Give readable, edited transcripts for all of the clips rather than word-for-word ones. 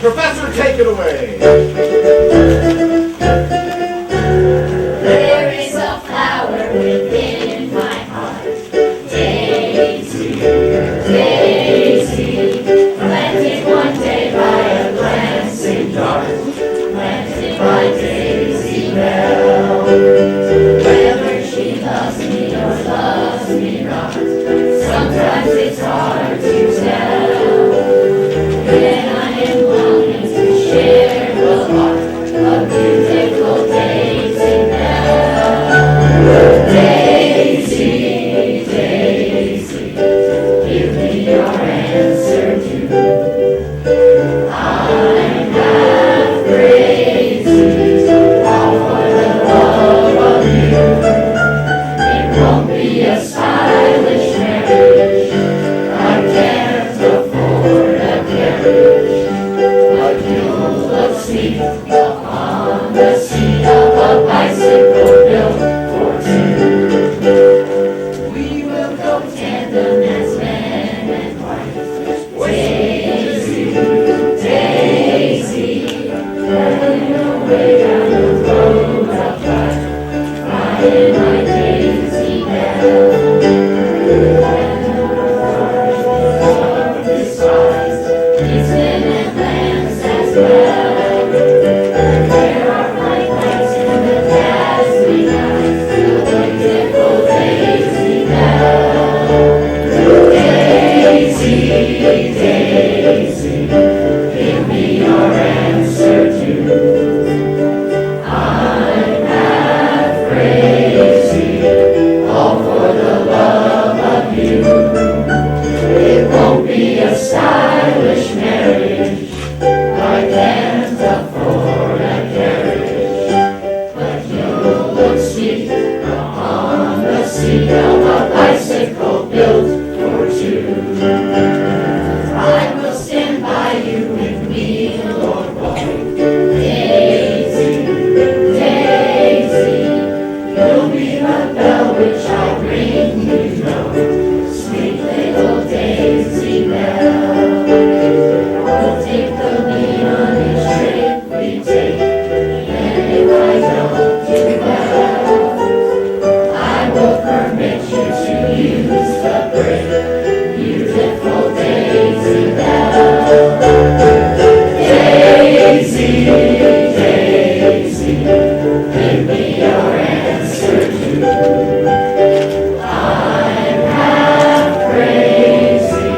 Professor, take it away. There is a flower within my heart, Daisy, Daisy, planted one day by a glancing dart, planted by Daisy Bell. Whether she loves me or loves me not, sometimes it's hard to tell. When I am longing to share the heart of beautiful Daisy Bell. Daisy, Daisy, give me your answer too. I'm half crazy, all for the love of you. It won't be a stylish marriage, I can't afford a carriage, but you'll look sweet upon the seat of a bicycle built for two. We will go tandem as man and wife. Daisy, Daisy, running away down the road of life, riding my Daisy Bell. And the heart of this eyes, these men and lambs as well. There are bright lights in the dazzling eyes, the beautiful Daisy Bell. Daisy, Daisy, give me your answer too. I'm half crazy, all for the love of you. It won't be a stylish marriage, I can't afford a carriage, but you'll look sweet upon the seat of a bicycle built for two. I will stand by you in weal or woe. Daisy, Daisy, you'll be the bell which I'll ring, you know, sweet little Daisy Bell. We'll take the lead on each trip we take, and if I don't do well, I will permit you to use the brake, beautiful Daisy Bell. Daisy, Daisy, give me your answer too. I'm half crazy,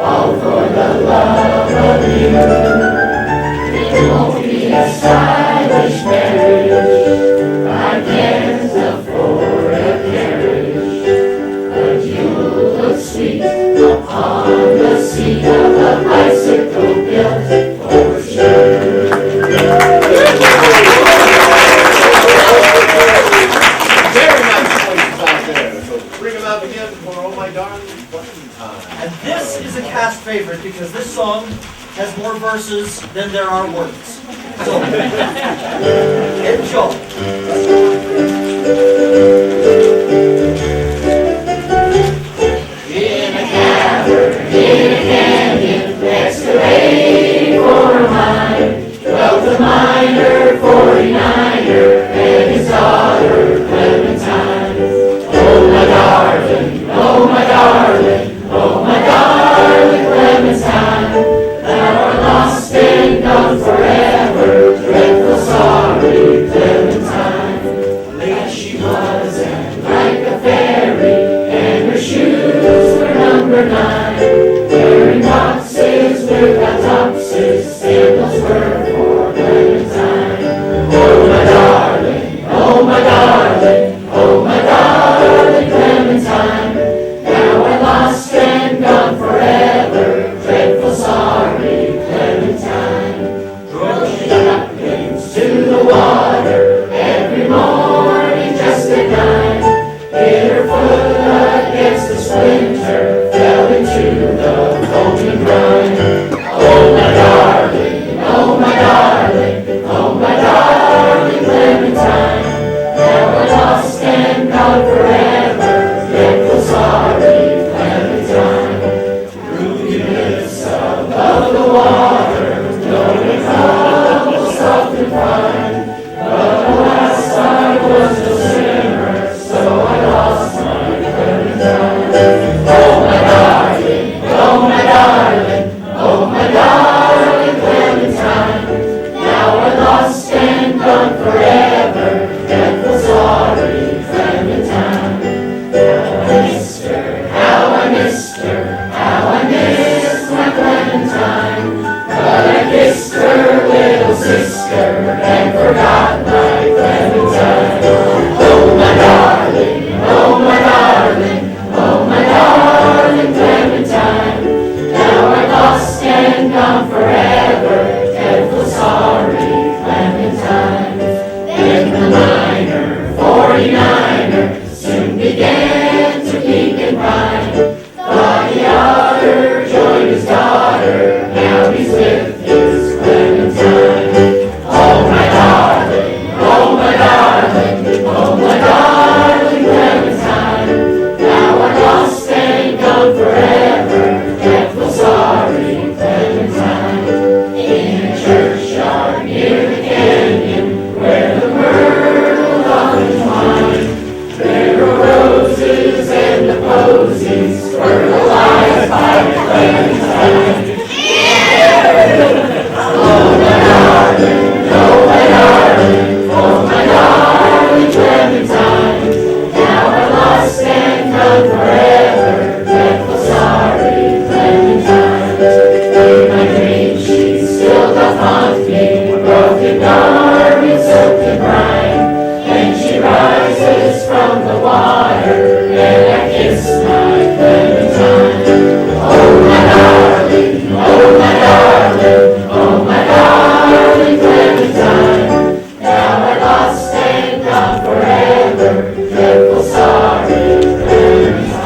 all for the love of you. It won't be a stylish marriage, I can't afford a carriage, but you'll look sweet upon the seat of a bicycle built for two. Very nice voices out there. So bring them out again for Oh My Darling Clementine. And this is a cast favorite because this song has more verses than there are words. So, enjoy. In a cavern, in a canyon, excavate for a mine, dwelt a miner, 49er, and his daughter Clementine. Oh my darling, oh my darling, oh my darling Clementine, thou art lost and gone forever, dreadful sorry Clementine. Late she was and like a fairy, and her shoes were number 9, wearing boxes without topses, sandals were for Clementine. Oh my darling, oh my darling, oh my darling Clementine, thou art lost and gone forever, dreadful sorry Clementine. Drove she ducklings to the water every morning just at 9, hit her foot against the splinter, fell into the foaming brine. Oh my darling, oh my darling, oh my darling Clementine, thou art lost and gone forever, dreadful sorry gone forever, dreadful sorry Clementine. How I missed her, how I missed her, how I missed my Clementine. But I kissed her little sister and forgot my Clementine. Oh my darling, oh my darling, oh my darling Clementine. Now I'm lost and gone forever, dreadful sorry Clementine. Then the miner, 49er, soon began to peek and pine. Thought he oughter join his daughter, now he's with his Clementine. Oh my darling, oh my darling, oh my darling Clementine. Now I'm lost and gone forever, dreadful sorry Clementine. In a churchyard near the canyon, where the myrtle entwined, there are roses and the posies fertilized by Clementine. Oh my darling, oh my darling, oh my darling Clementine. Now I'm lost and gone forever, dreadful sorry Clementine. In my dreams she still doth haunt me, broken garments soaked in brine. And she rises from the water, and I kiss my Clementine. Oh my darling, oh my darling, oh my darling Clementine. Now I'm lost and gone forever, dreadful sorry Clementine.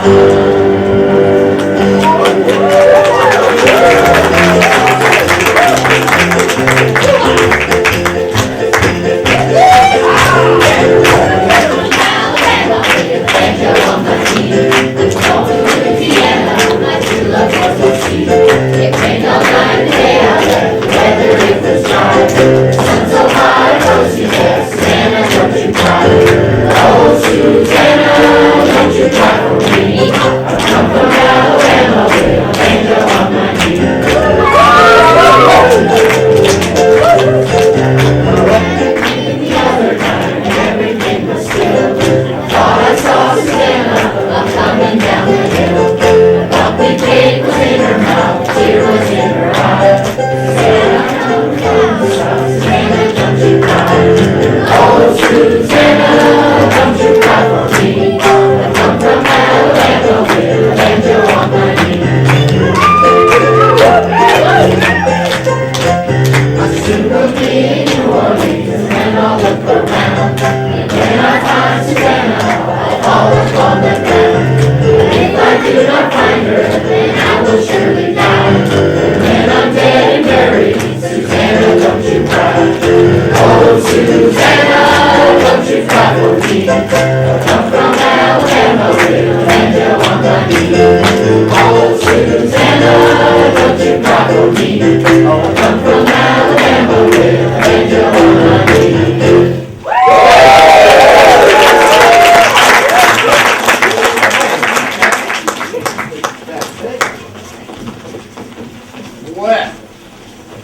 It rained all night and day out there, the weather it was dry. The sun so high, rosy there, Susanna, don't you cry. Oh, Susanna, don't you cry for me. I've come from Alabama with a banjo on my knee. The other night, everything was still. I thought I saw Susanna coming down the hill. The cake was in her mouth, tear was in her eye. Susanna, come down, Susanna, don't you cry. Oh, Susanna, don't you cry for me. I come from Alabama with a banjo on my knee. I soon will be in New Orleans, and I'll look around. And when I find Susanna, I'll fall upon the ground. If I do not find her, then I will surely die. And when I'm dead and buried, Susanna, don't you cry. Oh, Susanna, don't you cry for me. I come from Alabama with a banjo on my knee. Oh, Susanna, don't you cry for me. I come from Alabama with a banjo on my knee. Well,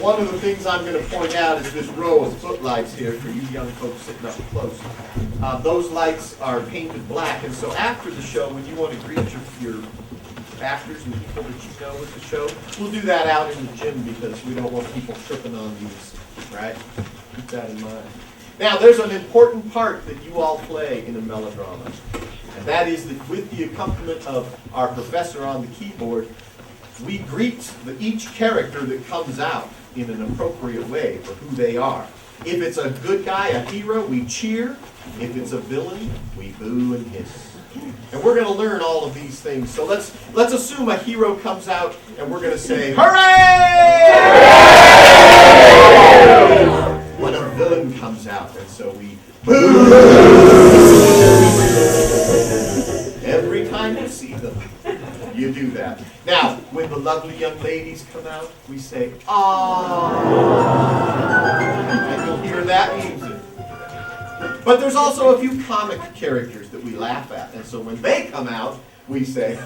one of the things I'm going to point out is this row of footlights here for you young folks sitting up close. Those lights are painted black, and so after the show, when you want to greet your actors and people that you know at the show, we'll do that out in the gym because we don't want people tripping on these, right? Keep that in mind. Now, there's an important part that you all play in a melodrama, and that is that with the accompaniment of our professor on the keyboard, we greet each character that comes out in an appropriate way for who they are. If it's a good guy, a hero, we cheer. If it's a villain, we boo and hiss. And we're going to learn all of these things. So let's assume a hero comes out and we're going to say, hooray! Hooray! When a villain comes out, and so we boo! Every time you see them, you do that. Now, when the lovely young ladies come out, we say, "Ah," and you'll hear that music. But there's also a few comic characters that we laugh at, and so when they come out, we say,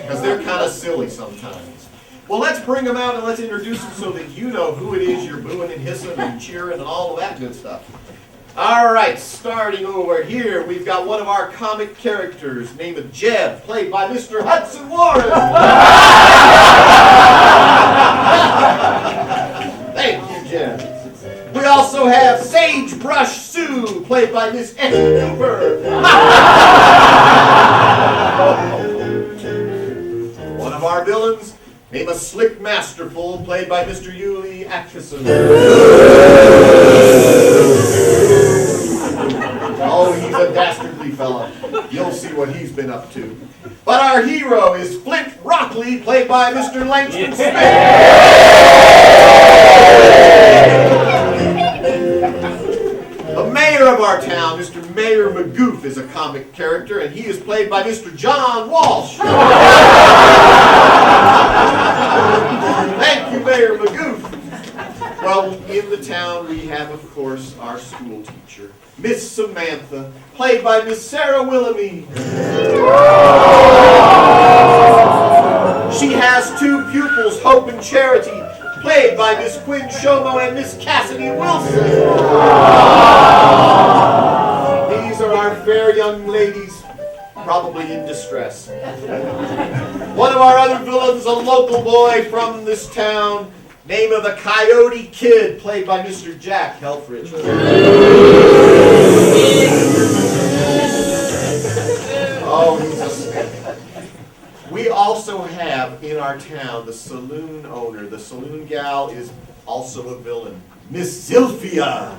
because they're kind of silly sometimes. Well, let's bring them out and let's introduce them so that you know who it is you're booing and hissing and cheering and all of that good stuff. All right, starting over here, we've got one of our comic characters named Jeb, played by Mr. Hudson Warren. Thank you, Jeb. We also have Sagebrush Sue, played by Miss Effie Cooper. One of our villains, named a Slick Masterful, played by Mr. Yuli Atchison. Oh, he's a dastardly fella. You'll see what he's been up to. But our hero is Flint Rockley, played by Mr. Langston Smith. The mayor of our town, Mr. Mayor Magoof, is a comic character, and he is played by Mr. John Walsh. Thank you, Mayor Magoof. Well, in the town we have, of course, our school teacher, Miss Samantha, played by Miss Sarah Willoughby. She has two pupils, Hope and Charity, played by Miss Quinn Shomo and Miss Cassidy Wilson. These are our fair young ladies, probably in distress. One of our other villains, a local boy from this town, name of the Coyote Kid, played by Mr. Jack Helfrich. Oh, he's a snake. We also have in our town the saloon owner. The saloon gal is also a villain, Miss Zilphia.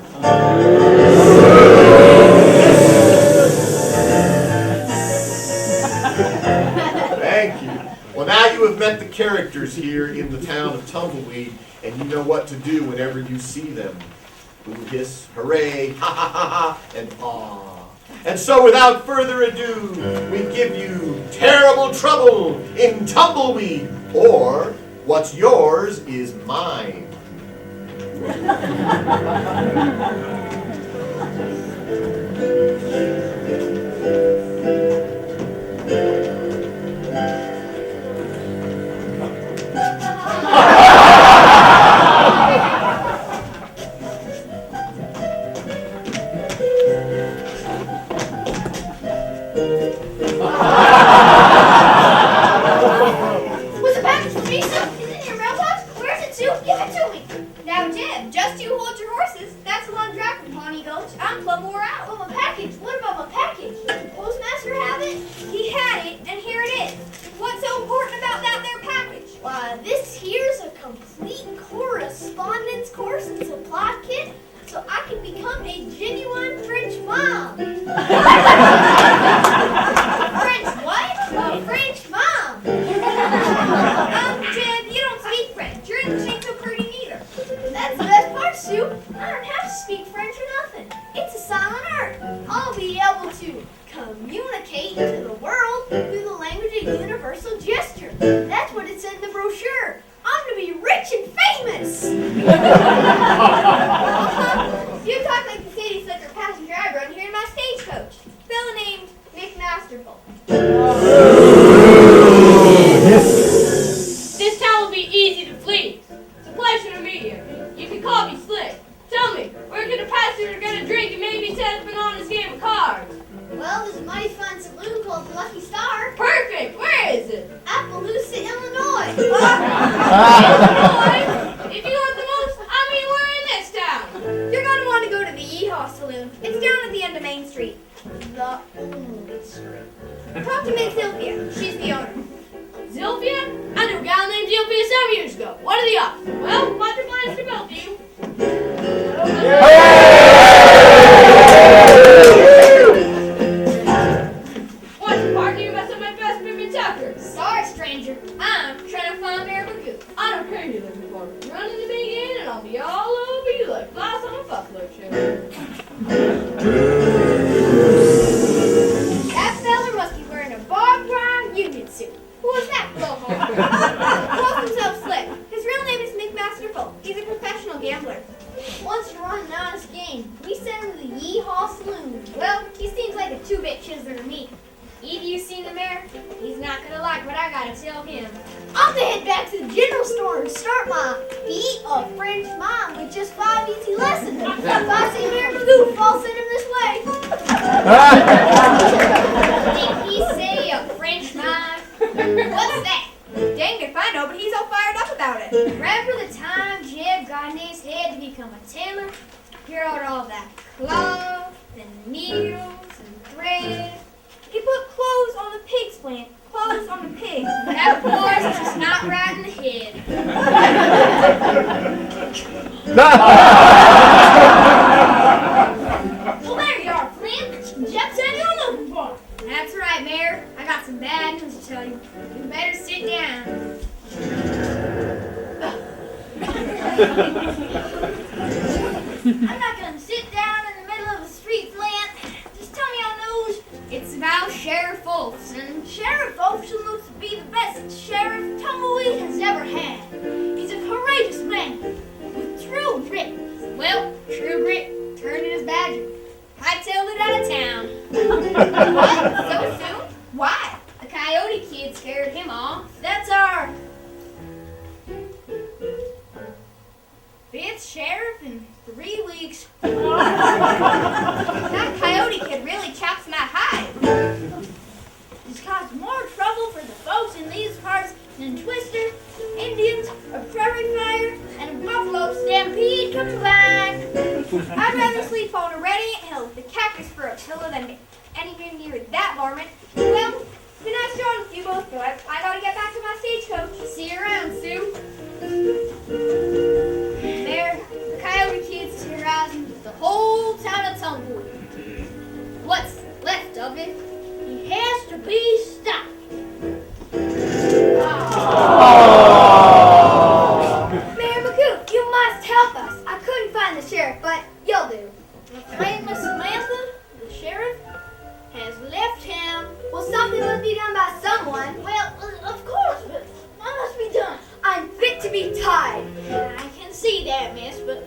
Thank you. Well, now you have met the characters here in the town of Tumbleweed, and you know what to do whenever you see them. Boo, hiss, hooray, ha ha ha ha, and aw. And so without further ado, we give you Terrible Trouble in Tumbleweed, or What's Yours is Mine. Was a package for me, Sue? Is it in your mailbox? Where is it, Sue? Give it to me. Now, Jim, just you hold your horses. That's a long drive from Pawnee Gulch. I'm plumb wore out. Well, my package. What about my package? Did the postmaster have it? He had it, and here it is. What's so important about that there package? Why, this here's a complete correspondence course and supply kit, so I can become a genuine French mom. French what? A French mom. Jim, you don't speak French. Your English ain't so pretty neither. That's the best part, Sue. I don't have to speak French or nothing. It's a silent art. I'll be able to communicate to the world through the language of universal gesture. That's what it said in the brochure. I'm to be rich and famous. You talk like the city slicker passenger I run here in my stagecoach. Fella named Mick Masterful. This town will be easy to flee. It's a pleasure to meet you. You can call me Slick. Tell me, where can a passenger get a drink and maybe set up an honest game of cards? Well, there's a mighty fine saloon called the Lucky Star. Perfect! Where is it? Appaloosa, Illinois. Illinois? If you want the most, I mean we're in this town. You're going to want to go to the Yeehaw Saloon. It's down at the end of Main Street. The only street. Talk to Miss Sylvia. She's the owner. Zilphia? I knew a gal named Zilphia some years ago. What are the odds? Well, much obliged to both of you. What's the parking? You messed up my best Bibbin Tucker. Sorry, stranger. I'm trying to find Mary Magoo. I don't care who you're looking for. Run in the big inn and I'll be all over you like flies on a buffalo chicken. That fella must be wearing a barbed wire union suit. Who was that blowhard? Calls himself Slick. His real name is Mick Masterful. He's a professional gambler. Wants to run an honest game. We sent him to the Yeehaw Saloon. Well, he seems like a two-bit chiseler to me. Either you seen the mayor? He's not gonna like what I gotta tell him. I'm to head back to the general French mom with just 5 easy lessons. If I see Mayor Magoo, I'll send him this way. Did he say a French mime? What's that? Dang if I know, but he's all fired up about it. Remember the time Jeb got in his head to become a tailor? He wrote all that cloth and needles and thread. He put clothes on the pig's plant. Clothes on the pig. That boy's just not right in the head. Well, there you are, Flint. Jeb said you were looking for him. That's right, Mayor. I got some bad news to tell you. You better sit down. I'm not going to sit down in the middle of the street, Flint. Just tell me on those. It's about Sheriff Olson. Sheriff Olson looks to be the best sheriff Tumbleweed has ever had. He's a courageous man with true grit. Well, True Grit turned in his badger. Hightailed it out of town. What? So soon? Why? The coyote kid scared him off. That's our 5th sheriff in 3 weeks. That coyote kid really chops my hide. He's caused more trouble for the folks in these parts than Twister, Indians, a prairie fire, and a buffalo stampede combined. I'd rather sleep on a radiant hill with the cactus for a pillow than anywhere near that varmint. Well, it's been nice talking with you both, but I gotta get back to my stagecoach. See you around, Sue. There, the coyote kid's terrorizing the whole town of Tumbleweed. What's left of it? He has to be stopped. Mayor Magoo, you must help us. I couldn't find the sheriff, but you'll do. Afraid Miss Samantha, the sheriff, has left him. Well, something must be done by someone. Well, of course, but what must be done? I'm fit to be tied. I can see that, miss, but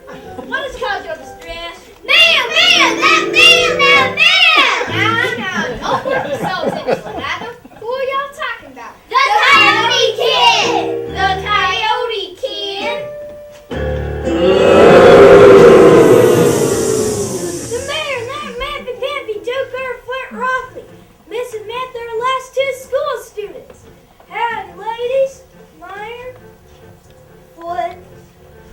what has caused your distress? Man! That man! Now, don't put yourselves in this one, either. Who are y'all talking about? The Coyote Kid! The coyote kid? The mayor and that Mappy Joker Flint Rockley. Miss and Samantha are last 2 school students. Howdy, ladies. Meyer, Flint,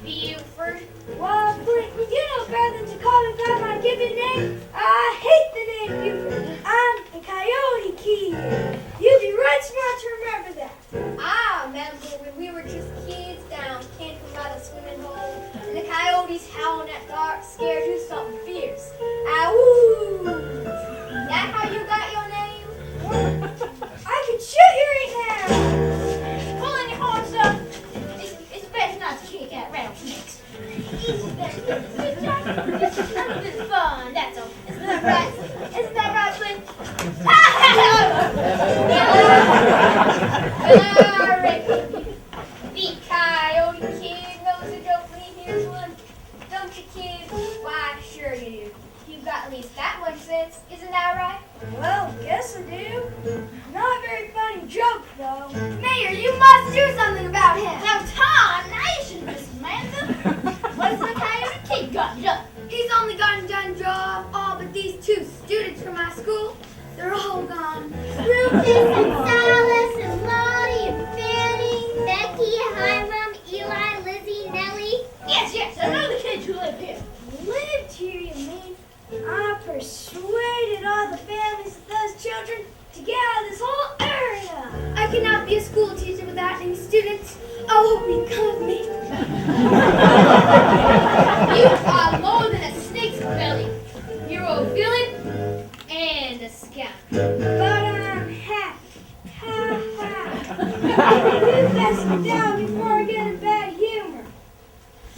Buford. well, Flint, you know better than to call me by my given name. I hate the name Buford. I'm the Coyote Kid. You'd be right smart to remember that. I remember when we were just kids down camping by the swimming hole, and the coyotes howling at dark, scared you something fierce. Ow! That how you got your name? I could shoot you right now. Pulling your horns up. It's best not to kick out rattlesnakes. Easy there. Good job. Just a little bit of fun, that's all. Isn't that right? Isn't that right, Flint? Well, I reckon the coyote kid knows a joke when he hears one. Don't you, kid? Why, sure you do. You've got at least that much sense. Isn't that right? Well, guess I do. Not a very funny joke, though. Mayor, you must do something about him. Now, Tom, nation, Miss Samantha. What's the coyote kid got done? He's only gotten done job all but these 2 students from my school. They're all gone. Rufus and Silas and Lottie and Fanny, Becky, Hiram, Eli, Lizzie, Nellie. Yes, I know the kids who live here. Lived here, you mean? I persuaded all the families of those children to get out of this whole area. I cannot be a school teacher without any students. Oh, hope you come with me. You are more than a snake's belly. You're a villain and a scoundrel. But I'm half. Ha ha. You best sit down before I get in bad humor.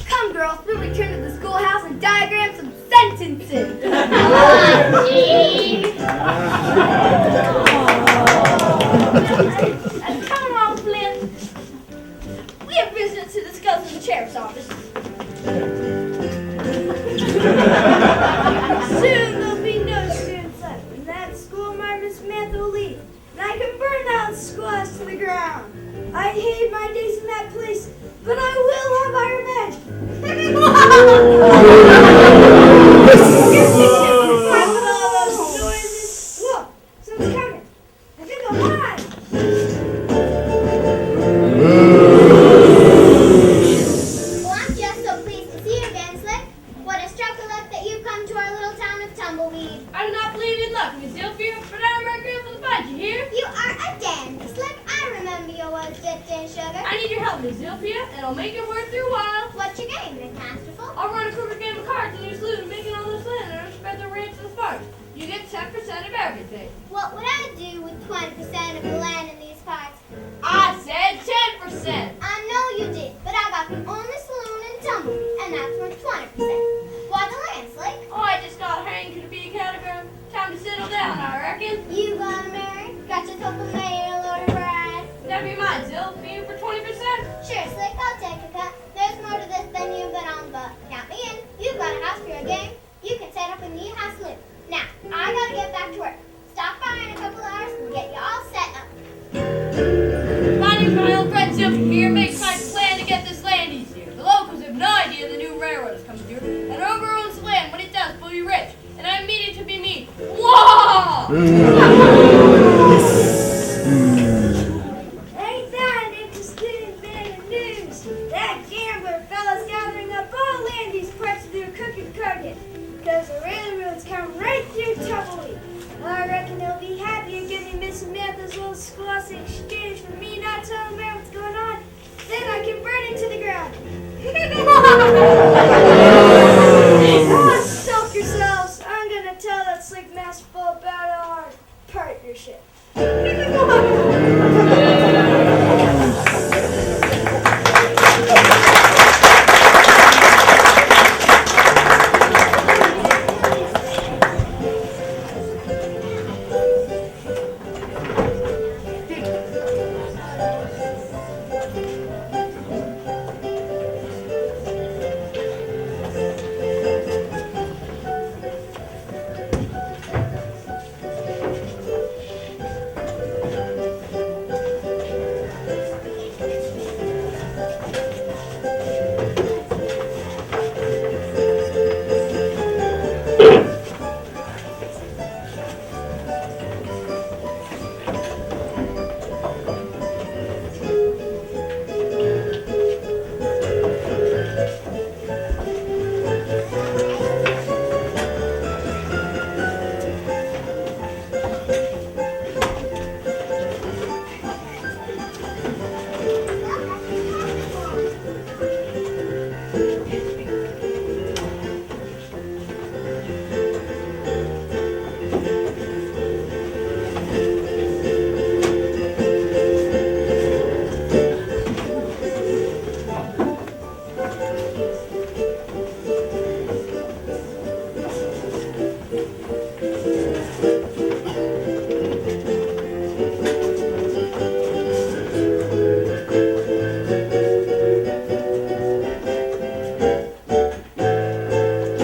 Come, girls, we'll return to the schoolhouse and diagram some sentences. Come on, Flint. We have business to discuss in the sheriff's office. Soon there'll be no students left, and that school my Miss Samantha will leave, and I can burn that schoolhouse to the ground. I hate my days in that place, but I will have our magic. Tumbleweed. I do not believe in luck, Miss Sylvia, but I'm right grateful to find you here. You are a dandy, Slick. I remember your words dipped in sugar. I need your help, Miss Sylvia, and I'll make it worth your while. What's your game, Miss Masterful? I'll run a crooked game of cards in your slough and making all those landowners spread their ranch to the farms. You get 10% of everything. What would I do with 20% of the land in these parts? I said 10%. I know you did, but I got the only saloon in Tumbleweed, and that's worth 20%. Why the land, Slick? Oh, I just got hanged to be a category. Time to settle down, I reckon. You gonna marry? Got your token mail or bride? Never be mine, Sil. Be for 20%. Sure, Slick, I'll take a cut. There's more to this than you've been on, but count me in. You've got a house for your game. You can set up a new house loop. Now, I gotta get back to work. Stop by in a couple hours and get you all set up. Finding my old friend Sylvia here makes my plan to get this land easier. The locals have no idea the new railroad is coming through, and whoever owns the land, when it does, will be rich. And I mean it to be me. Whoa! Ain't that an interesting bit of news? That gambler fella's gathering up all land these parts of their crooked carcass, because the railroad's come right through Tumbleweed. I reckon they'll be happy to give me Miss Samantha's little squash in exchange for me not telling them what's going on. Then I can burn it to the ground. Oh, soak yourselves. I'm gonna tell that Slick Masterful about our partnership.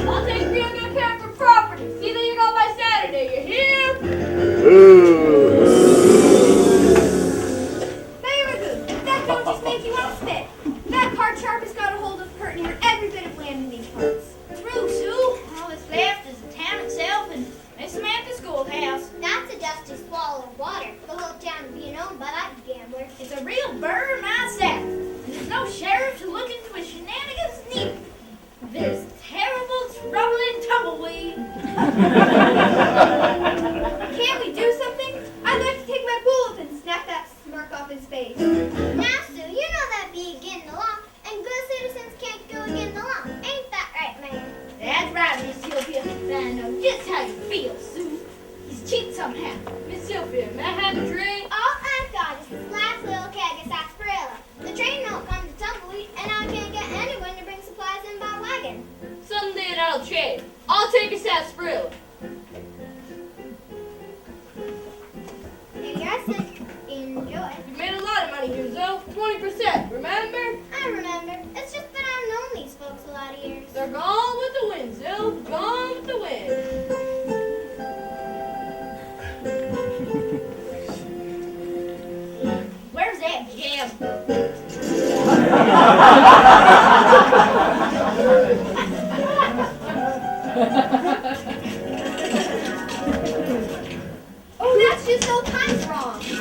I'll take real good care of your property. See that you're gone by Saturday. You hear? Very good. That don't just make you want to spit. That card sharp has got a hold of pretty near every bit of land in these parts. True, Sue. All that's left is the town itself and Miss Samantha's schoolhouse. That's a dusty swallow of water for the whole town being owned by that gambler. It's a real burr myself. And there's no sheriff to look into his shenanigans neither. There's terrible trouble in Tumbleweed. Can't we do something? I'd like to take my bullet and snap that smirk off his face. Now, Sue, you know that be against the law, and good citizens can't go against the law. Ain't that right, man? That's right, Miss Sylvia. And I know just how you feel, Sue. He's cheap somehow. Miss Sylvia, may I have a drink? All I've got is this last little keg of sarsaparilla. The train don't come to Tumbleweed, and I can't get anyone to bring supplies in by wagon. Someday that'll change. I'll take a sarsaparilla. Here you are, Slick. Enjoy. You made a lot of money here, Zoe. 20%, remember? I remember. It's just that I've known these folks a lot of years. They're gone with the wind, Zoe. Gone with the wind. Where's that jam? Oh, that's just old times wrong. Sam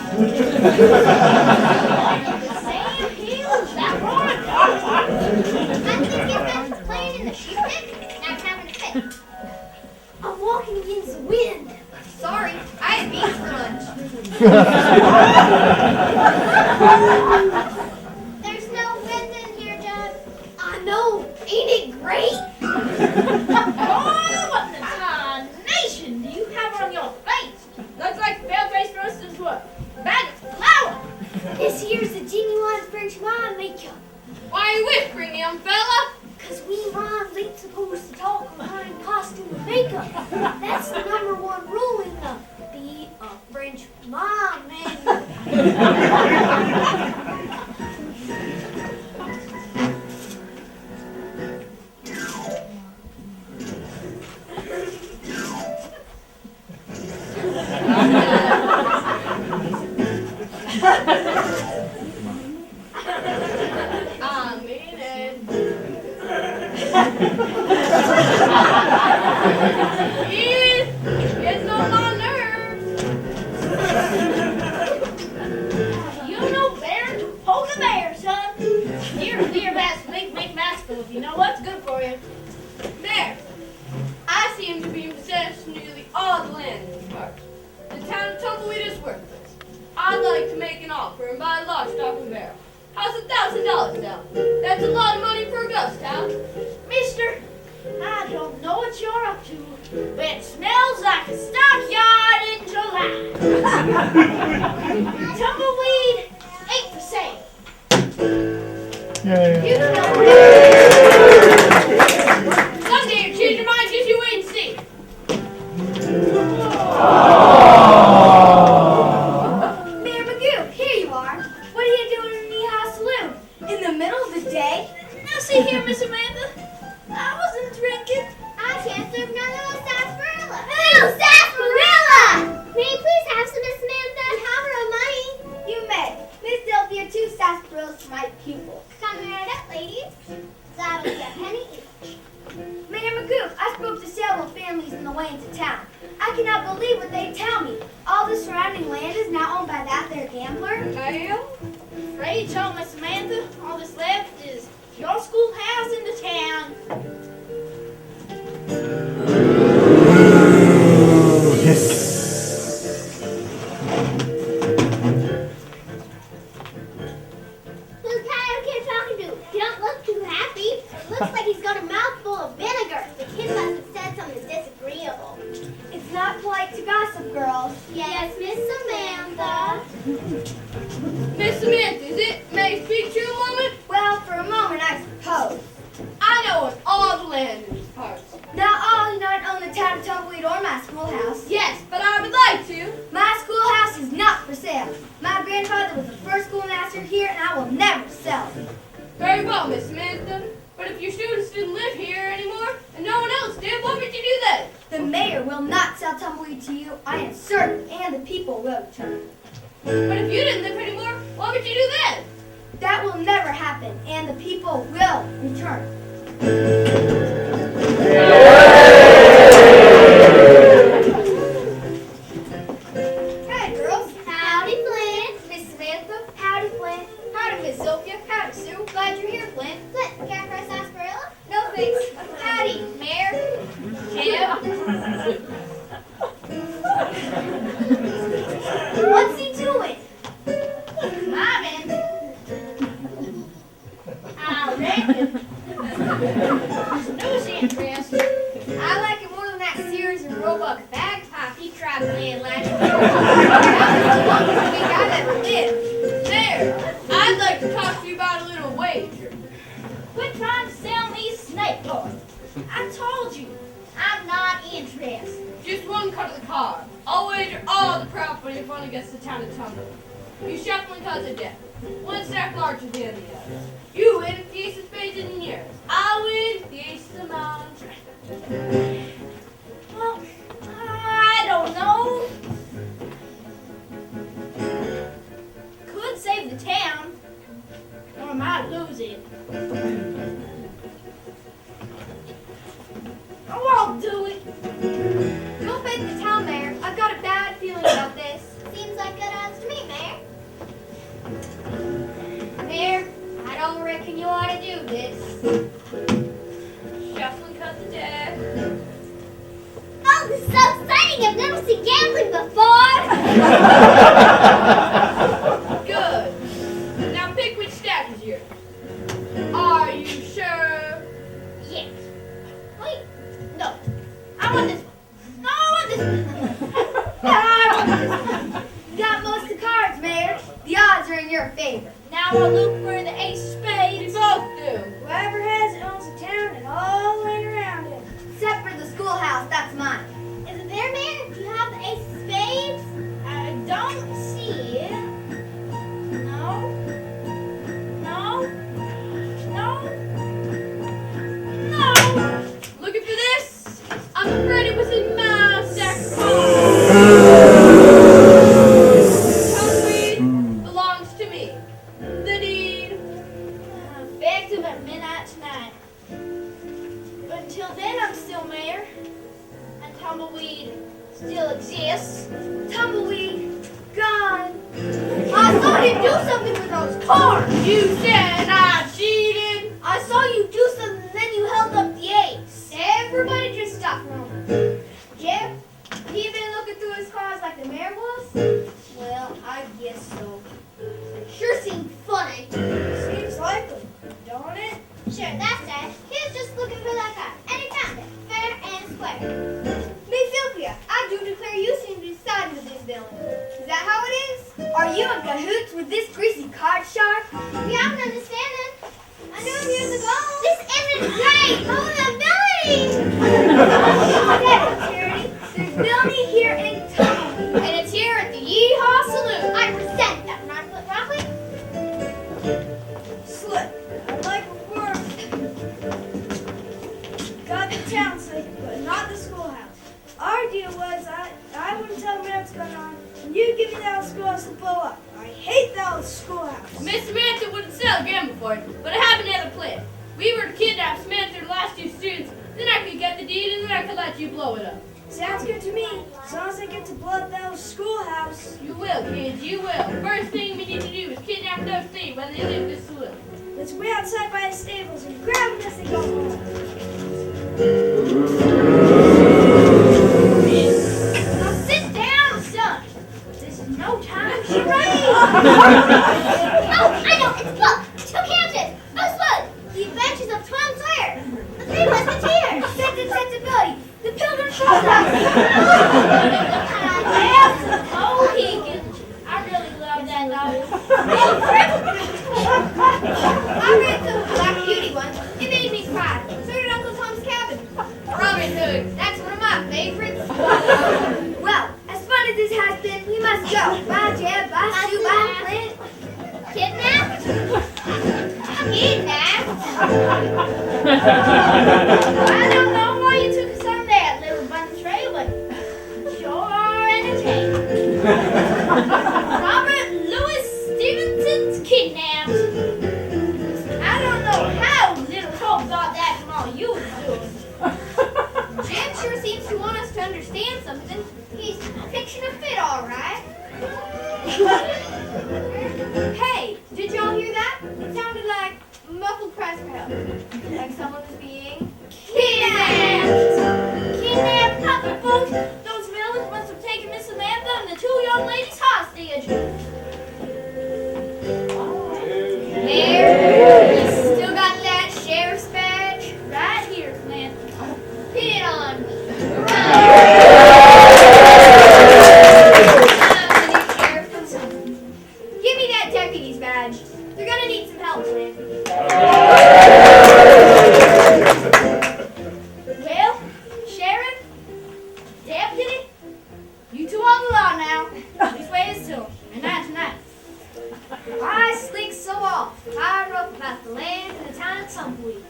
Hill, is that right? I think you've been playing in the sheep pit. Now it's having a fit. I'm walking There's no wind in here, Jeb. I know. Ain't it great? Oh, what the tarnation do you have on your face? Looks like pale-faced roast into a bag of flour. This here's the genuine French wine makeup. Why are you whispering, young fella? Cause we moms ain't supposed to talk behind costume and makeup. That's the #1 rule in the be a French mom manual. I mean it. It's on my nerves. You know better to poke a bear, son. Here, that's make masterful. You know what's good for you. There. I seem to be possessed nearly all the land in this park. The town of Tumbleweed is worthless. I'd like to make an offer and buy a large stock and barrel. How's $1,000 down? That's a lot of money for a ghost town. Mister, I don't know what you're up to, but it smells like a stockyard in July. Tumbleweed ain't for sale. You know someday you change your mind, just you wait and see. Mayor Magoo, here you are. What are you doing in the house saloon? In the middle of the day? Now see here, Miss Amanda. I wasn't drinking. I can't serve none of those sarsaparilla. Ew, sarsaparilla! May I please have some, Miss Samantha? I have her money. You may. Miss Sylvia, 2 sarsaparillas for my pupil. Coming right up, ladies. That'll be a penny each. Mayor Magoo, I spoke to several families in the way into town. I cannot believe what they tell me. All the surrounding land is now owned by that there gambler. Well, afraid so, Miss Samantha. All that's left is your schoolhouse in the town. Who's that kid talking to? He don't look too happy. It looks like he's got a mouthful of vinegar. The kid must have said something disagreeable. It's not polite to gossip, girls. Yes, Miss Samantha. Miss Samantha, is it? May I speak to you a moment? Well, for a moment, I suppose. I know all the land in these parts. Not all who not own the town of Tumbleweed or my schoolhouse. Yes, but I would like to. My schoolhouse is not for sale. My grandfather was the first schoolmaster here, and I will never sell it. Very well, Miss Samantha. But if your students didn't live here anymore, and no one else did, what would you do then? The mayor will not sell Tumbleweed to you, I am certain, and the people will return. But if you didn't live anymore, what would you do then? That will never happen, and the people will return. Hey, girls. Howdy, Flint. Miss Samantha. Howdy, Flint. Howdy, Miss Sylvia. Howdy, Sue. Glad you're here, Flint. Flint, care for a sarsaparilla? No thanks. Howdy, Mayor. Jim? What's he doing? Marvin? I reckon. News interest. I like it more than that series of Roebuck bagpipe he tried playing last year. That was the longest week I've ever lived. There. I'd like to talk to you about a little wager. Quit trying to sell me snake oil. I told you, I'm not interested. Just one cut of the card. I'll wager all the property in front against the town of Tumbleweed. You shuffling cards of death. One stack larger than the other. You win if the ace of spades in yours. I win if the ace of mountains. Well, I don't know. Could save the town, or might lose it. Oh, I'll do it. Go face the town, Mayor. I've got a bad feeling about this. Seems like good odds to me, Mayor. Mayor, I don't reckon you ought to do this. Shuffling cut the deck. Oh, this is so exciting! I've never seen gambling before! Wait, no. I want this one. No, I want this one. No, I want this one. You got most of the cards, Mayor. The odds are in your favor. Now I'll look for the ace of spades. We both do. Whoever has it owns the town and all the land around it. Except for the schoolhouse, that's mine. Is it there, Mayor? Do you have the ace of spades? I don't see it. No. No. No. No. Looking for this? I'm afraid it was in my stack of Tumbleweed belongs to me. The deed. Effective at midnight tonight. But until then, I'm still mayor. And Tumbleweed still exists. Tumbleweed, gone. I saw you do something with those cards. You said I cheated. I saw you do something and then you held up the ace. Everybody just stop for a moment. Jeff, he been looking through his cards like the mayor was? Well, I guess so. Sure seemed funny. Seems likely, don't it? Sure, that's it. He was just looking for that guy. And he found it. Fair and square. Miss Sylvia, I do declare you seem to be siding with this villain. Is that how it is? Are you in cahoots with this greasy card shark? Yeah, I'm understanding. I knew him years ago. This isn't right. Vulnerability. Charity, there's villainy here in Tumbleweed. And it's here at the Yeehaw Saloon. I resent that, Margaret Broccoli. Slip. I like a word. Got the town safe, but not the schoolhouse. Our deal was I wouldn't tell me what's going on, and you give me that schoolhouse to blow up. I hate that schoolhouse. Miss Samantha wouldn't sell again before it, but I have another plan. We were to kidnap Samantha and the last two students, then I could get the deed and then I could let you blow it up. Sounds good to me. As long as I get to blow up that schoolhouse. You will, kids, you will. First thing we need to do is kidnap those thieves when they leave this saloon. Let's wait outside by the stables and grab them as they go home. Now sit down, son. This is no time to charade. Oh, I know. It's a book. Two Captains. Rosewood. The Adventures of Tom Sawyer. The Three Musketeers. Sense and sensibility. The Pilgrim's Progress. Oh, Higgins. I really love that novel. I read the Black Beauty once. It made me cry. So did Uncle Tom's Cabin. Robin Hood. That's one of my favorites. Well, as fun as this has been, we must go. Bye, Jeb. Bye, Sue. Bye, Clint. Kidnapped? Kidnapped? I don't know why you took us on that little bunny trail, but sure are entertaining. Robert Louis Stevenson's kidnapped. I don't know how little Hope got that from all you was doing. Jeb sure seems to want us to understand something. He's pitching a fit, all right. Hey, did y'all hear that? It sounded like muffled cries for help. Like someone was being kidnapped. Kidnapped, nothing, folks. Those villains must have taken Miss Samantha and the two young ladies hostage. Mayor, you still got that sheriff's badge? Right here, Samantha. Pin it on me. Give me that deputy's badge. They're gonna need some help, Lynn. Well, Sheriff, Deputy, you two on the law now. This way is soon, and not tonight. I slink so off, higher up about the land and the town of Tumbleweed.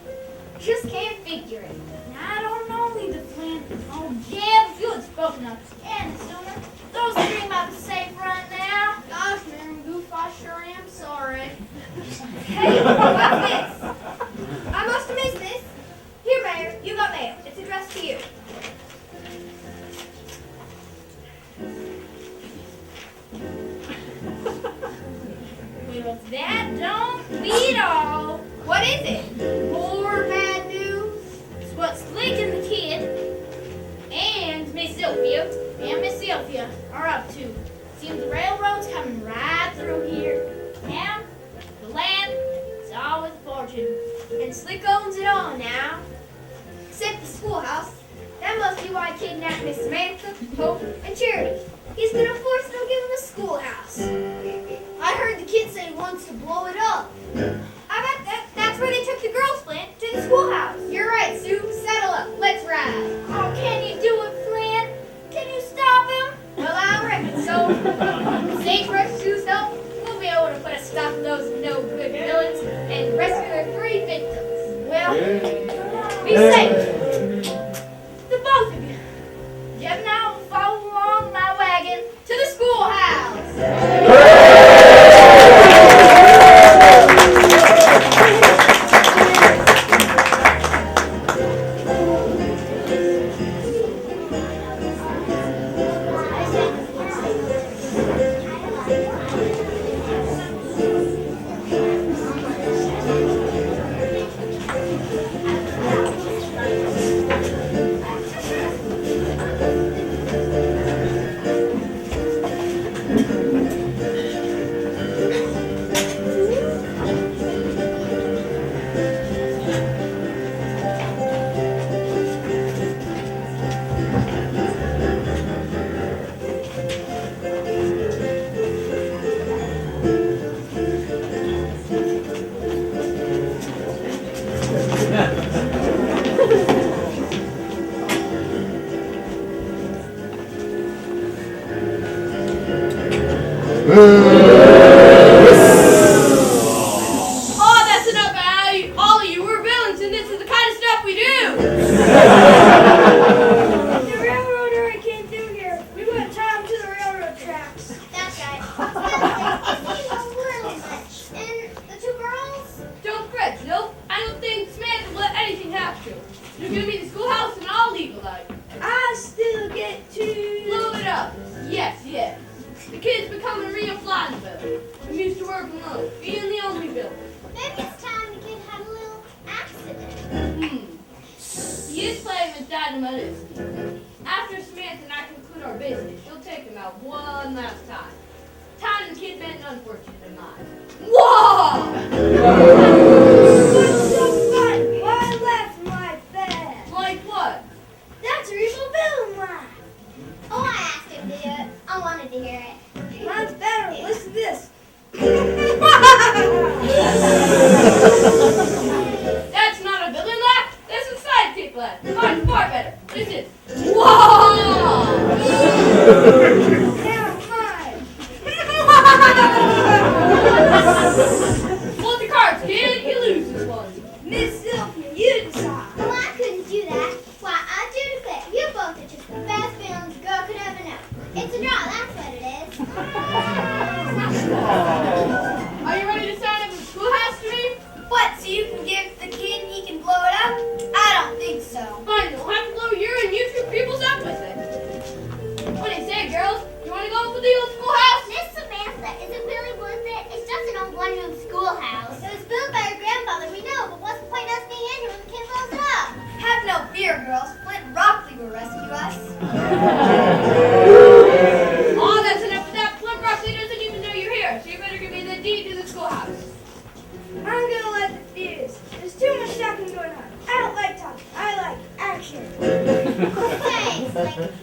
Just can't figure it. I don't know, Leader Flynn. Oh, yeah, if you had spoken up and sooner. Those three might be safe right now. Gosh, man, Goof, I sure am sorry. Hey, what's this? I must have missed this. Here, Mayor, you got mail. It's addressed to you. Well, that don't beat all. What is it? More bad news? It's what Slick and the kid and Miss Sylvia are up to. Seems the railroad's coming right through here. Now, the land is all with fortune. And Slick owns it all now. Except the schoolhouse. That must be why I kidnapped Miss Samantha, Hope, and Charity. He's gonna force them to give him a schoolhouse. I heard the kid say he wants to blow it up. I bet that's where they took the girls' Flint, to the schoolhouse. You're right, Sue. Settle up. Let's ride. Oh, can you do it, Flint? Can you stop him? Well, I reckon so. Sagebrush Sue's help, we'll be able to put a stop to those no-good villains and rescue their 3 victims. Well, be safe. The both of you. Jeb and I will follow along my wagon to the schoolhouse. Oh, that's enough, Allie. All of you, we're villains, and this is the kind of stuff we do. The railroader I came through here. We went time to the railroad tracks. That's right. It seems a little much. And the 2 girls? Don't fret, Jill. I don't think Samantha will let anything happen to her. You're gonna be in the schoolhouse, and I'll legalize. I still get to blow it up. Yes. The kid's becoming a real flying feather. I'm used to working alone, being the only villain. Maybe it's time the kid had a little accident. He is playing with dynamite. After Samantha and I conclude our business, she'll take him out one last time. Time the kid met an unfortunate demise. Whoa! What's so fun? Why laugh my bed? Like what? That's a evil villain laugh. Oh, I asked him to do it. I wanted to hear it. Mine's better. Listen to this. That's not a villain laugh. That's a sidekick laugh. Mine's far better. Listen. Whoa! Never mind. Hold your cards, kid. You lose this one. Miss Sylvia, you decide. Well, I couldn't do that. Why, I do declare, you both are just the best villains a girl could ever know. It's a draw, that's what it is. Are you ready to sign up for the schoolhouse to me? What, so you can give the kid and he can blow it up? I don't think so. Fine, you'll have to blow your and you 2 people's up with it. What do you say, girls? You want to go for the old schoolhouse? Miss Samantha, is it really worth it? It's just an old one-room schoolhouse. It was built by your grandfather, we know, but what's the point of us being in here when the kid blows it up? Have no fear, girls. Flint Rockley will rescue us. Oh, that's enough of that. Flint Rockley doesn't even know you're here, so you better give me the deed to the schoolhouse. I'm gonna let the fuse. There's too much talking going on. I don't like talking. I like action. Thanks.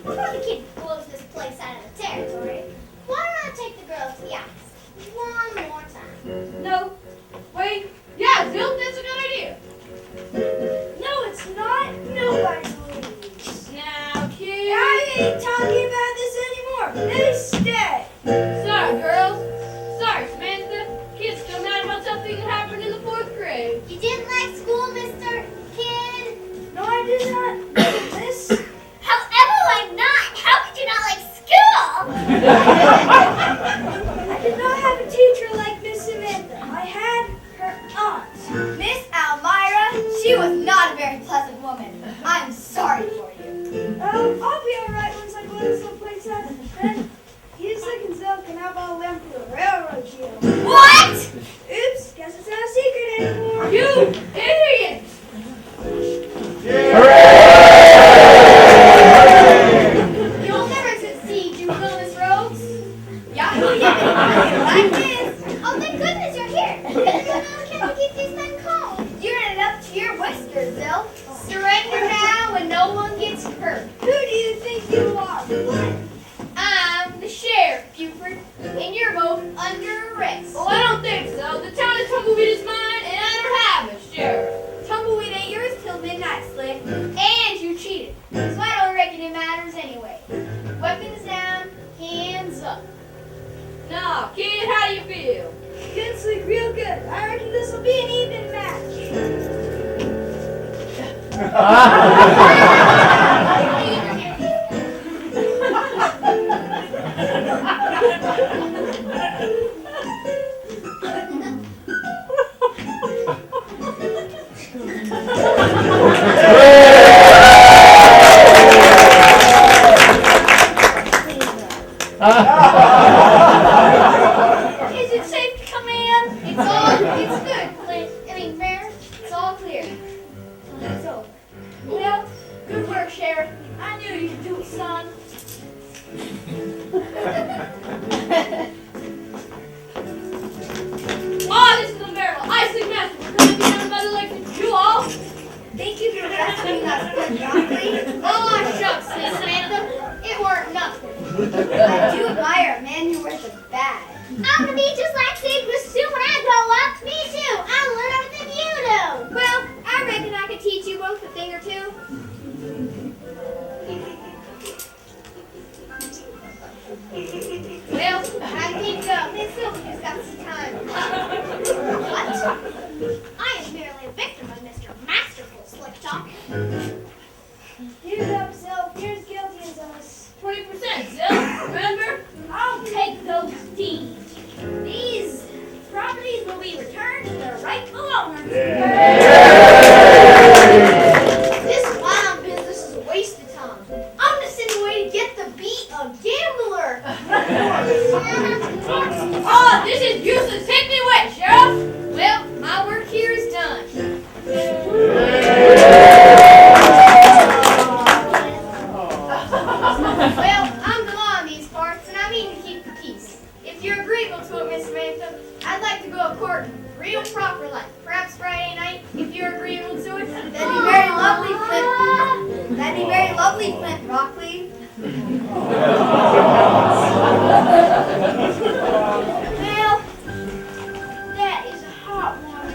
Before the kid blows this place out of the territory, why don't I take the girls to the office one more time? No. Wait. Yeah, Zill, that's a good idea. No, it's not. Nobody believes. Now, kid. I ain't talking about this anymore. They stay. Sorry, girls. Sorry, Samantha. Kid's still mad about something that happened in the 4th grade. You didn't like school, Mr. Kid? No, I did not. This. However, like not. How could you not like school? I did not have a teacher like Miss Samantha. I had her aunt. Miss Almira, she was not a very pleasant woman. I'm sorry for you. I'll be alright once I go to someplace else. Then you and Zell can have all them for the railroad deal. What? Oops, guess it's not a secret anymore. You idiot! You'll never succeed, you villainous rogues. Yahoo! Like this. Oh, thank goodness you're here. Can we keep these men calm? You're in it up to your whiskers, Zill. Surrender now. it, and you cheated. So I don't reckon it matters anyway. Weapons down, hands up. Now, kid, how do you feel? Good, slick, real good. I reckon this will be an even match. Is it safe to come in? It's good, Clint. I mean, fair. It's all clear. So, well, good work, Sheriff. I knew you could do it, son. Oh, this is unbearable. I suggest we're going to be done by the legs of you all. Thank you for rescuing us, good broccoli. Oh, shucks, Miss Samantha. It weren't nothing. I do admire a man who wears a badge. I'm gonna be just like Sid was soon when I grow up. Me too. I'll learn everything you do. Well, I reckon I could teach you both a thing or two. Well, I think Miss Sylvia's got some time. What? I am merely a victim of Mr. Masterful Slick Talk. Here's up, Sylv. You're as guilty as us. 20%, Zil. Remember? I'll take those deeds. These properties will be returned to their rightful owners. This wild business is a waste of time. I'm just sending away to get the beat a gambler. Oh, this is useless. Take me away, Sheriff. Well, my work here is done. Well, I'm the law in these parts, and I mean to keep the peace. If you're agreeable to it, Miss Samantha, I'd like to go to court real proper like. Perhaps Friday night, if you're agreeable to it. That'd be very lovely, Clint. That'd be very lovely, Clint Broccoli. Well, that is a hot one,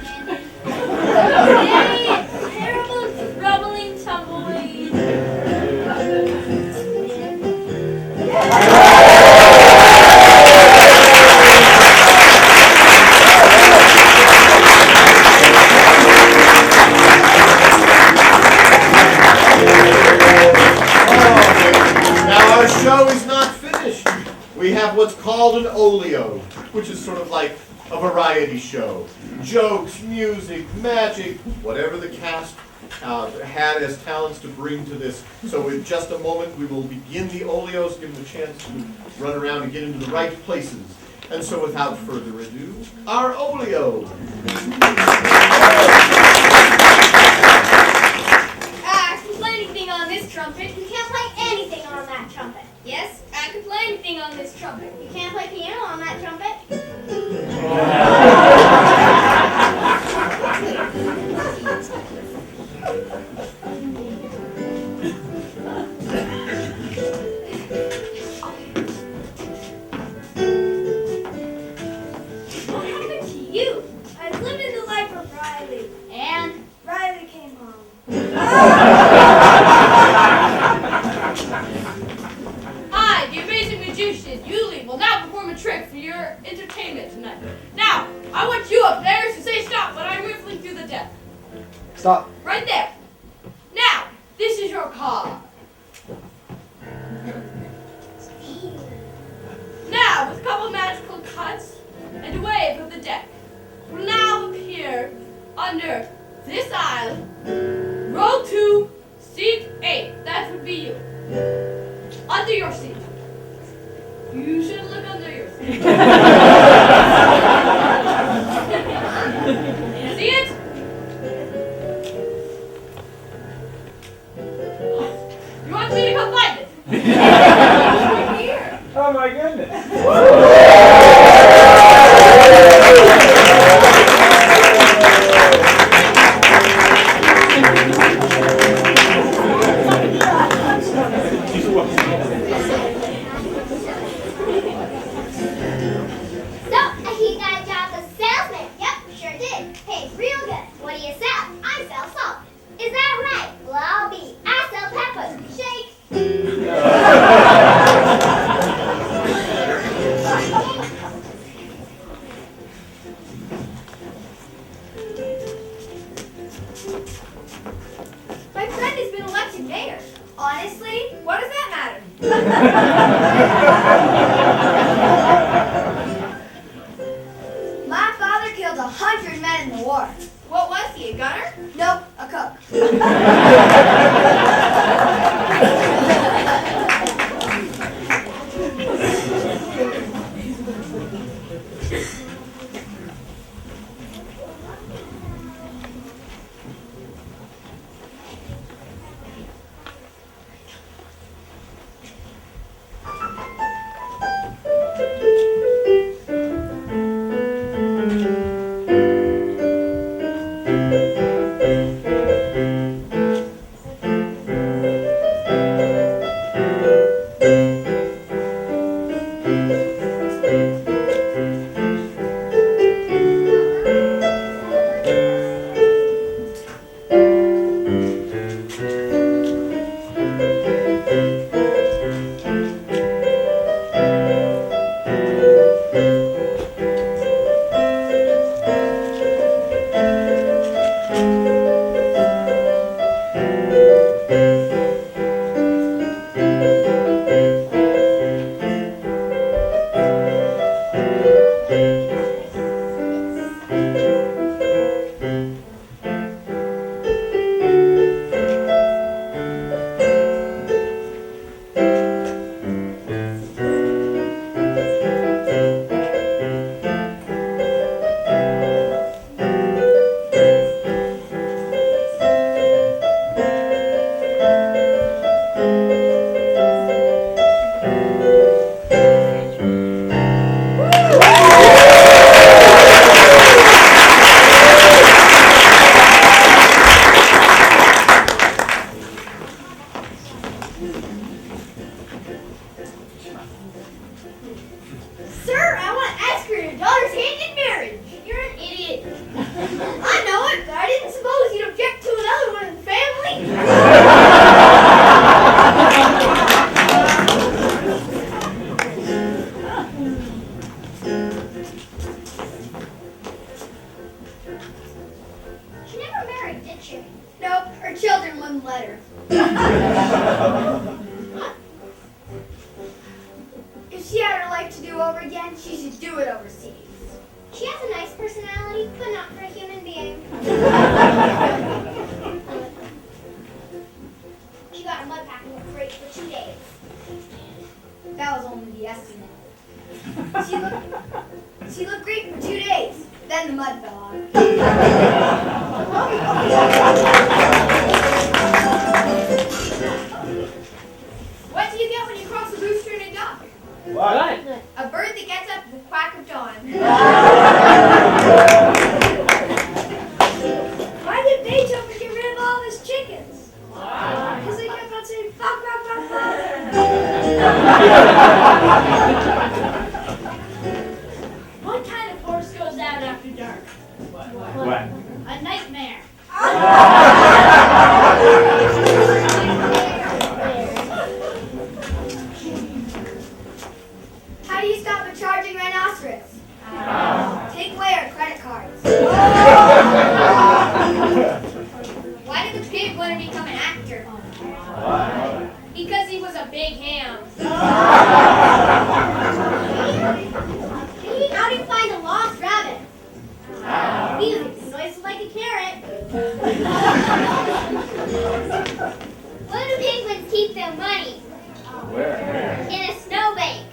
Hey, it's terrible, troubling tumbleweed. Now our show is not finished. We have what's called an oleo, which is sort of like a variety show. Jokes, music, magic, whatever the cast had as talents to bring to this. So in just a moment we will begin the oleos, give them a chance to run around and get into the right places. And so without further ado, our oleo. I can play anything on this trumpet. You can't play anything on that trumpet. Yes, I can play anything on this trumpet. You can't play piano on that trumpet. What happened to you? I was living the life of Riley. And Riley came home. I, the amazing magician, Yuli, will now perform a trick for your entertainment tonight. Now, I want you up there to say stop when I'm riffling through the deck. Stop. Right there. Now, this is your card. Now, with a couple magical cuts and a wave of the deck, will now appear under this aisle, row 2, seat 8. That would be you. Under your seat. You should look under your seat. See it? You want me to come find it? Right here. Oh my goodness. been elected mayor. Honestly, what does that matter? My father killed 100 men in the war. What was he, a gunner? Nope, a cook. Sir, I want to ask for your daughter's hand in marriage. You're an idiot. I know it, but I didn't suppose you'd object to another one in the family. She never married, did she? Nope, her children wouldn't let her. If she had her life to do over again, she should do it overseas. She has a nice personality, but not for a human being. She got a mud pack and looked great for 2 days. That was only the estimate. She looked great for 2 days. Then the mud fell on her. What do you get when you cross a rooster and a duck? What? A bird that gets up at the quack of dawn. Why did Beethoven get rid of all of his chickens? Because they kept on saying, fuck, fuck, fuck, fuck. What kind of horse goes out after dark? What? A nightmare. How do you stop a charging rhinoceros? Take away our credit cards. Why did the pig want to become an actor? Because he was a big ham. How do you find a lost rabbit? He makes noise like a carrot. Where do penguins keep their money? Where? In a snowbank.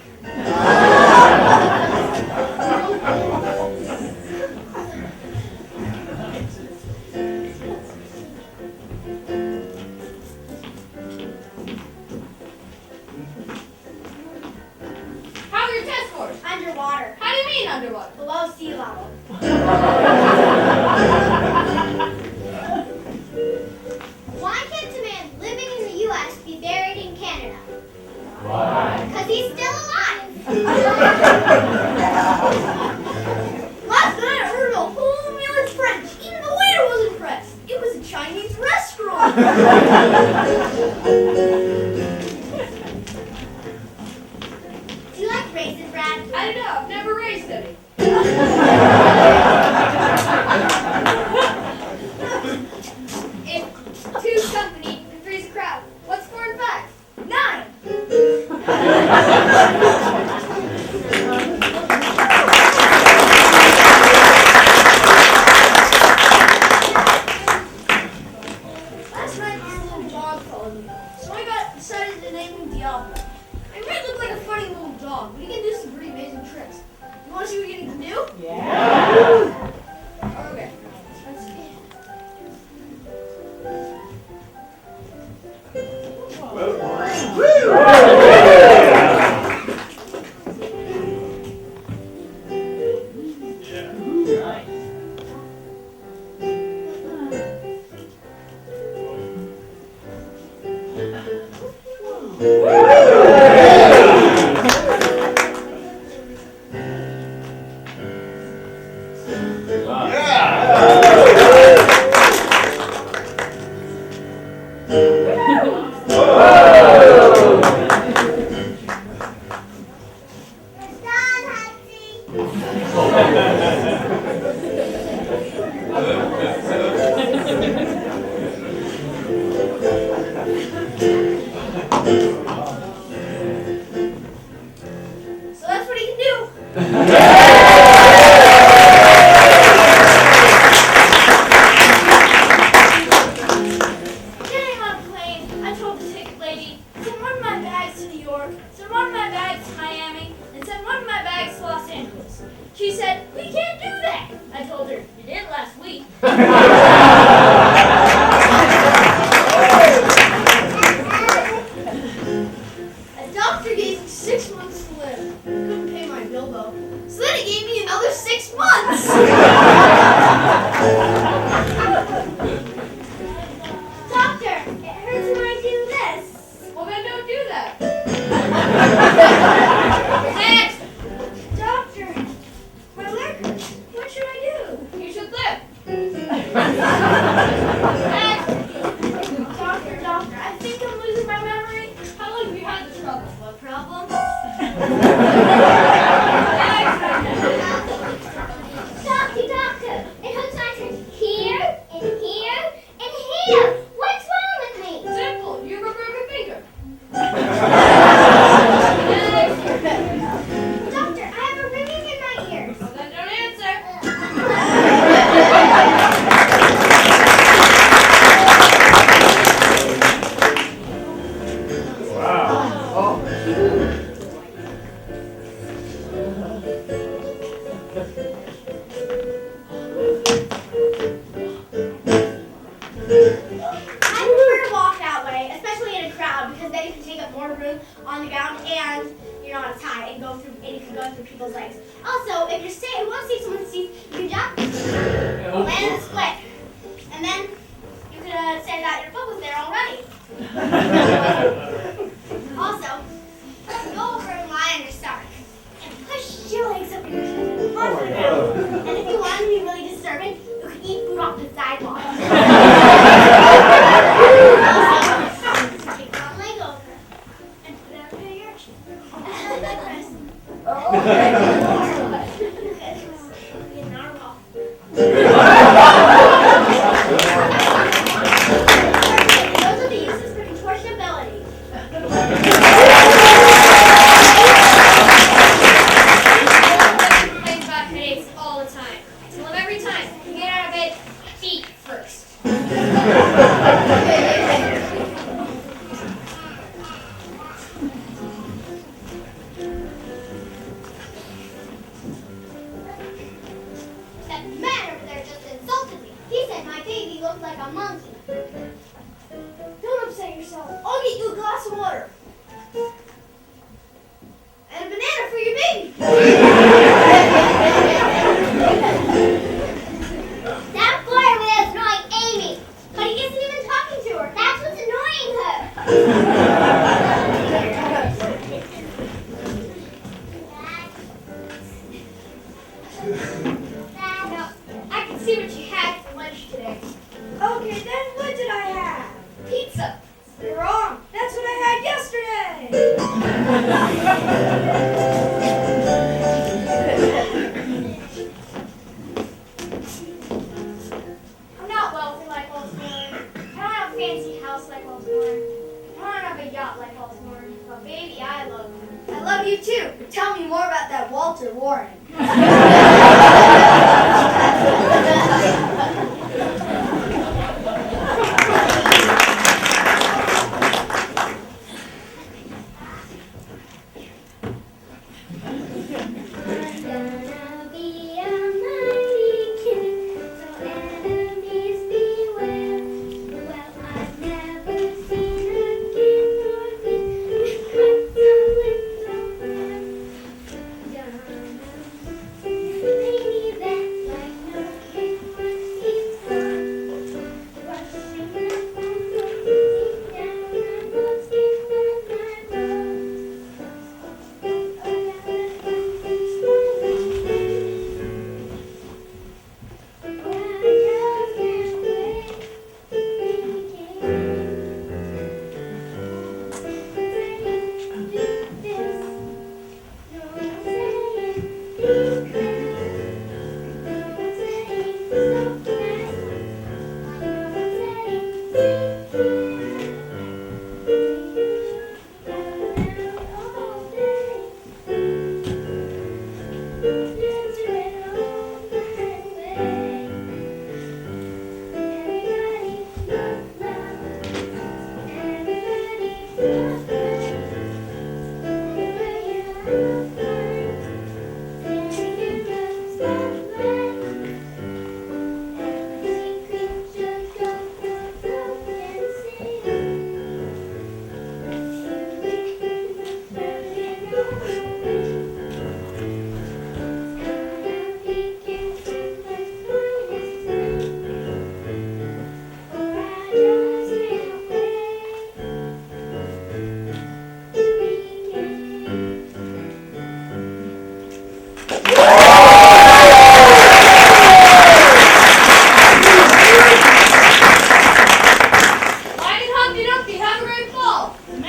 How are your test scores? Underwater. How do you mean underwater? Below sea level. Why can't a man living in the U.S. be buried in Canada? Why? Because he's still alive. Last night I ordered a whole meal in French. Even the waiter was impressed. It was a Chinese restaurant. Do you like raisins, Brad? I don't know. I've never raised any. If two's company and three's decided to name him Diablo. He might look like a funny little dog, but he can do some pretty amazing tricks. You want to see what he can do? Yeah. Okay. Let's see. It's done, So that's what he can do. Getting on a plane, I told the ticket lady, send one of my bags to New York, send one of my bags to Miami, and send one of my bags to Los Angeles. She said, we can't do that. I told her, you did last week. A doctor gave me 6 months to live. Couldn't pay my bill though. So then he gave me another 6 months. Doctor, it hurts when I do this. Well, then don't do that. Next. Doctor, my leg hurts. What should I do? You should live. Next. Doctor, I think I'm losing my memory. How long have you had this trouble? What problem? Doctor, it hurts my turn here, and here, and here. What's wrong with me? Simple. You have a broken finger. Doctor, I have a ringing in my ears. Well, then don't answer. I prefer to walk that way, especially in a crowd, because then you can take up more room on the ground and you're not as high and you can go through people's legs. Also, if you want to see someone's teeth, you can jump, land in a split, and then you can say that your foot was there already. Also, go over and lie on your stomach and push your legs up your chest onto the ground. And if you want to be really disturbing, you can eat food off the sidewalk. Take one leg over and put it under your chin. And then press. Get an arm off. Those are the uses for contortionability. Complains about headaches all the time. I tell him every time, you get out of bed, eat first. That man over there just insulted me. He said my baby looked like a monkey. Don't upset yourself. I'll get you a glass of water. And a banana for your baby. That boy over there is annoying Amy. But he isn't even talking to her. That's what's annoying her. No, I can see what you had for lunch today. Okay, then what did I have? Pizza. You're wrong. That's what I had I'm not wealthy like Osborne. I don't have a fancy house like Osborne. I don't have a yacht like Osborne. But baby, I love you. I love you too. But tell me more about that Walter Warren.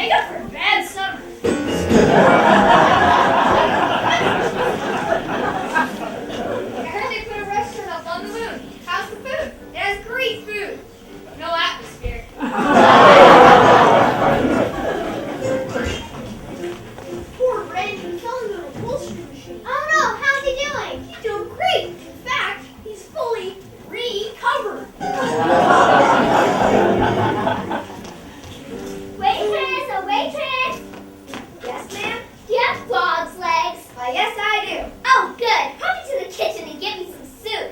Make up for a bad summer. I heard they put a restaurant up on the moon. How's the food? It has great food. No atmosphere. Poor Randy fell into an upholstery machine. Oh no, how's he doing? He's doing great. In fact, he's fully recovered. Waitress, a waitress! Yes, ma'am? Do you have frog's legs? Why, yes, I do. Oh, good. Help me to the kitchen and get me some soup.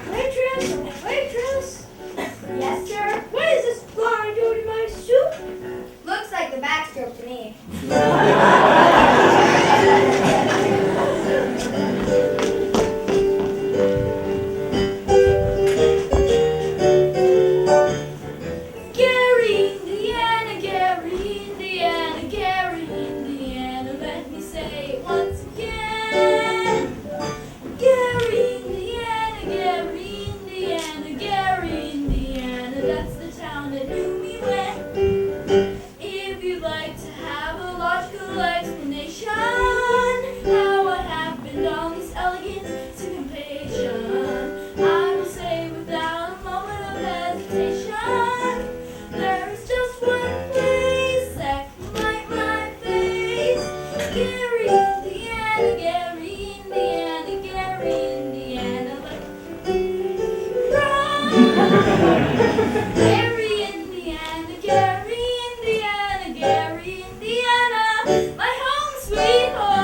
Waitress, waitress. Yes, sir. What is this fly doing in my soup? Looks like the backstroke to me. Gary, Indiana, Gary, Indiana, Gary, Indiana. Let me say it once again. Gary, Indiana, Gary, Indiana, Gary, Indiana. That's the town that knew me when. If you'd like to have a logical explanation how what happened on this elegant syncopation, I will say without a moment of hesitation, there's just one place that can light my face. Gary, Indiana, Gary, Indiana, Gary, Indiana. Run! Gary, Indiana, Gary, Indiana, Gary, Indiana, my home sweet home.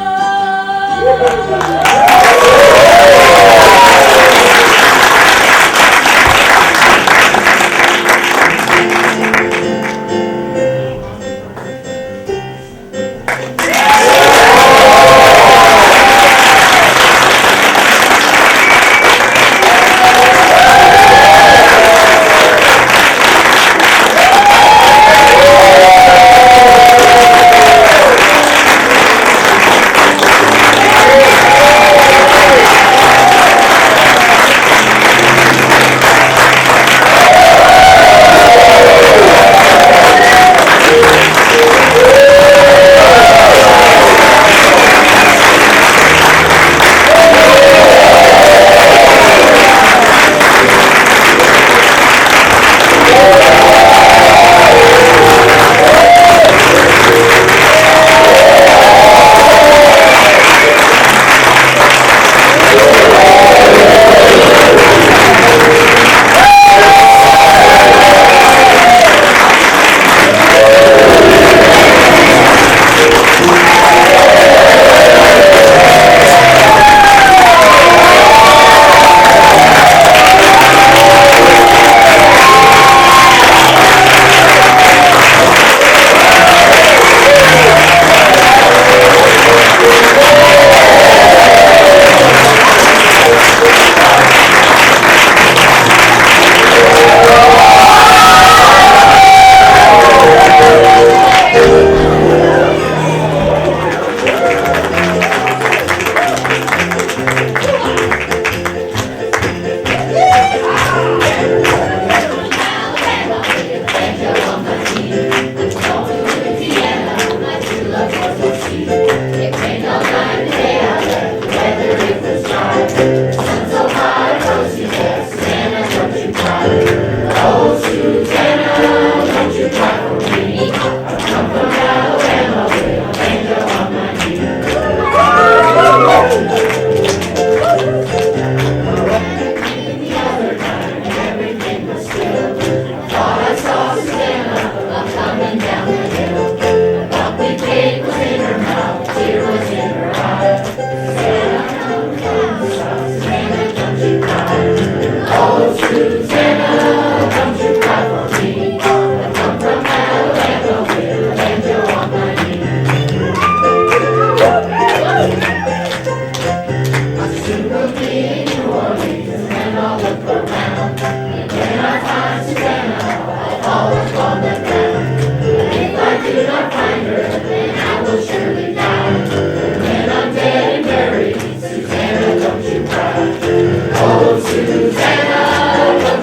Susanna,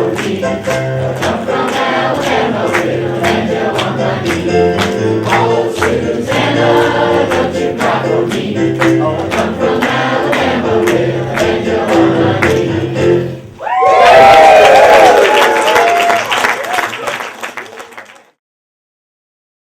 melody.